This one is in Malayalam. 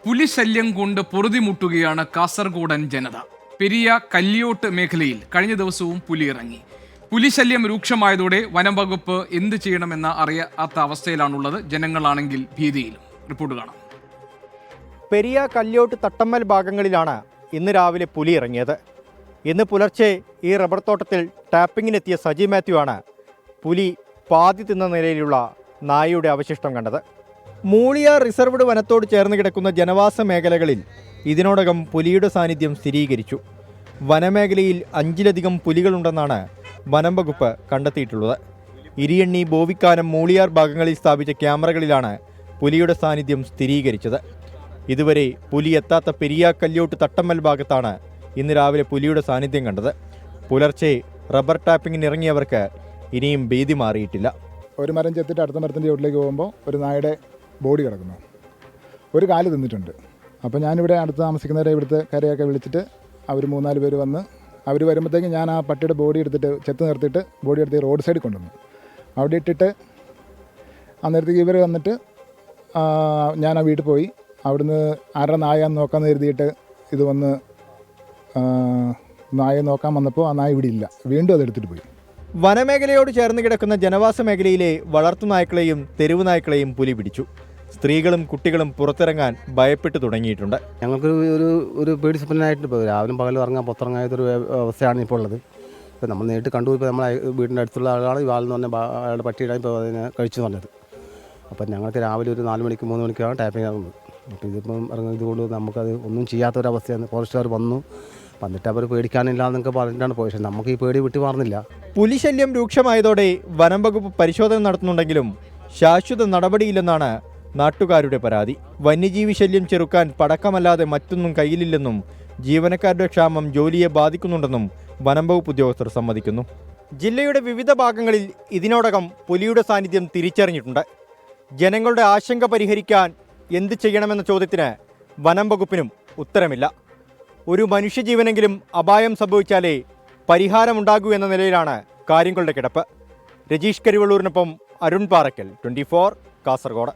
പുലിശല്യം കൊണ്ട് പൊറുതിമുട്ടുകയാണ് കാസർഗോഡൻ ജനത. പെരിയ കല്യോട്ട് മേഖലയിൽ കഴിഞ്ഞ ദിവസവും പുലി ഇറങ്ങി. പുലിശല്യം രൂക്ഷമായതോടെ വനം വകുപ്പ് എന്ത് ചെയ്യണമെന്ന് അറിയാത്ത അവസ്ഥയിലാണുള്ളത്. ജനങ്ങളാണെങ്കിൽ ഭീതിയിലും. റിപ്പോർട്ട് കാണാം. പെരിയ കല്യോട്ട് തട്ടമ്മൽ ഭാഗങ്ങളിലാണ് ഇന്ന് രാവിലെ പുലി ഇറങ്ങിയത്. ഇന്ന് പുലർച്ചെ ഈ റബ്ബർ തോട്ടത്തിൽ ടാപ്പിങ്ങിനെത്തിയ സജി മാത്യു ആണ് പുലി പാതി തിന്ന നിലയിലുള്ള നായയുടെ അവശിഷ്ടം കണ്ടത്. മൂളിയാർ റിസർവ്ഡ് വനത്തോട് ചേർന്ന് കിടക്കുന്ന ജനവാസ മേഖലകളിൽ ഇതിനോടകം പുലിയുടെ സാന്നിധ്യം സ്ഥിരീകരിച്ചു. വനമേഖലയിൽ 5-ലധികം പുലികളുണ്ടെന്നാണ് വനം വകുപ്പ് കണ്ടെത്തിയിട്ടുള്ളത്. ഇരിയണ്ണി, ബോവിക്കാനം, മൂളിയാർ ഭാഗങ്ങളിൽ സ്ഥാപിച്ച ക്യാമറകളിലാണ് പുലിയുടെ സാന്നിധ്യം സ്ഥിരീകരിച്ചത്. ഇതുവരെ പുലി എത്താത്ത പെരിയ കല്യോട്ട് തട്ടമ്മൽ ഭാഗത്താണ് ഇന്ന് രാവിലെ പുലിയുടെ സാന്നിധ്യം കണ്ടത്. പുലർച്ചെ റബ്ബർ ടാപ്പിങ്ങിന് ഇറങ്ങിയവർക്ക് ഇനിയും ഭീതി മാറിയിട്ടില്ല. ഒരു മരം ചെത്തിട്ട് അടുത്ത മരത്തിൻ്റെ ചോട്ടിലേക്ക് പോകുമ്പോൾ ഒരു നായയുടെ ബോഡി കിടക്കുന്നു. ഒരു കാല് തിന്നിട്ടുണ്ട്. അപ്പോൾ ഞാനിവിടെ അടുത്ത് താമസിക്കുന്നവരെ ഇവിടുത്തെ കരയൊക്കെ വിളിച്ചിട്ട് അവർ 3-4 പേര് വന്ന് അവർ വരുമ്പോഴത്തേക്കും ഞാൻ ആ പട്ടിയുടെ ബോഡി എടുത്തിട്ട് ചെത്ത് നിർത്തിയിട്ട് ബോഡി എടുത്ത് റോഡ് സൈഡിൽ കൊണ്ടുവന്നു. അവിടെ ഇട്ടിട്ട് അന്നേരത്തേക്ക് ഇവർ വന്നിട്ട് ഞാൻ ആ വീട്ടിൽ പോയി. അവിടുന്ന് ആരുടെ നായാന്ന് നോക്കാമെന്ന് കരുതിയിട്ട് ഇത് വന്ന് നായ നോക്കാൻ വന്നപ്പോൾ ആ നായ ഇവിടെ ഇല്ല. വീണ്ടും അതെടുത്തിട്ട് പോയി. വനമേഖലയോട് ചേർന്ന് കിടക്കുന്ന ജനവാസ മേഖലയിലെ വളർത്തു നായ്ക്കളെയും തെരുവ് നായ്ക്കളെയും പുലി പിടിച്ചു. സ്ത്രീകളും കുട്ടികളും പുറത്തിറങ്ങാൻ ഭയപ്പെട്ടു തുടങ്ങിയിട്ടുണ്ട്. ഞങ്ങൾക്ക് ഒരു പേടി സ്വപ്നമായിട്ട് ഇപ്പോൾ രാവിലെ പകലും ഇറങ്ങാൻ പുറത്തിറങ്ങാത്തൊരു അവസ്ഥയാണ് ഇപ്പോൾ ഉള്ളത്. ഇപ്പോൾ നമ്മൾ നേരിട്ട് കണ്ടു. ഇപ്പോൾ നമ്മളെ വീടിൻ്റെ അടുത്തുള്ള ആളാണ് വാലെന്ന് പറഞ്ഞാൽ അയാളുടെ പട്ടിയിടാൻ ഇപ്പോൾ അതിനെ കഴിച്ചു പറഞ്ഞത്. അപ്പം ഞങ്ങൾക്ക് രാവിലെ ഒരു 4 മണിക്ക് 3 മണിക്കാണ് ടാപ്പിംഗ് ഇറങ്ങുന്നത്. അപ്പോൾ ഇതിപ്പം ഇറങ്ങുന്നത് കൊണ്ട് നമുക്കത് ഒന്നും ചെയ്യാത്തൊരവസ്ഥയാണ്. ഫോറസ്റ്റുകാർ വന്നിട്ട് അവർ പേടിക്കാനില്ല എന്നൊക്കെ പറഞ്ഞിട്ടാണ് പോയത്. പക്ഷേ നമുക്ക് ഈ പേടി വിട്ടു മാറുന്നില്ല. പുലിശല്യം രൂക്ഷമായതോടെ വനം വകുപ്പ് പരിശോധന നടത്തുന്നുണ്ടെങ്കിലും ശാശ്വത നടപടിയില്ലെന്നാണ് നാട്ടുകാരുടെ പരാതി. വന്യജീവി ശല്യം ചെറുക്കാൻ പടക്കമല്ലാതെ മറ്റൊന്നും കയ്യിലില്ലെന്നും ജീവനക്കാരുടെ ക്ഷാമം ജോലിയെ ബാധിക്കുന്നുണ്ടെന്നും വനം വകുപ്പ് ഉദ്യോഗസ്ഥർ സമ്മതിക്കുന്നു. ജില്ലയുടെ വിവിധ ഭാഗങ്ങളിൽ ഇതിനോടകം പുലിയുടെ സാന്നിധ്യം തിരിച്ചറിഞ്ഞിട്ടുണ്ട്. ജനങ്ങളുടെ ആശങ്ക പരിഹരിക്കാൻ എന്ത് ചെയ്യണമെന്ന ചോദ്യത്തിന് വനം വകുപ്പിനും ഉത്തരമില്ല. ഒരു മനുഷ്യജീവനെങ്കിലും അപായം സംഭവിച്ചാലേ പരിഹാരമുണ്ടാകൂ എന്ന നിലയിലാണ് കാര്യങ്ങളുടെ കിടപ്പ്. രജീഷ് കരിവള്ളൂരിനൊപ്പം അരുൺ പാറയ്ക്കൽ, 24 കാസർഗോഡ്.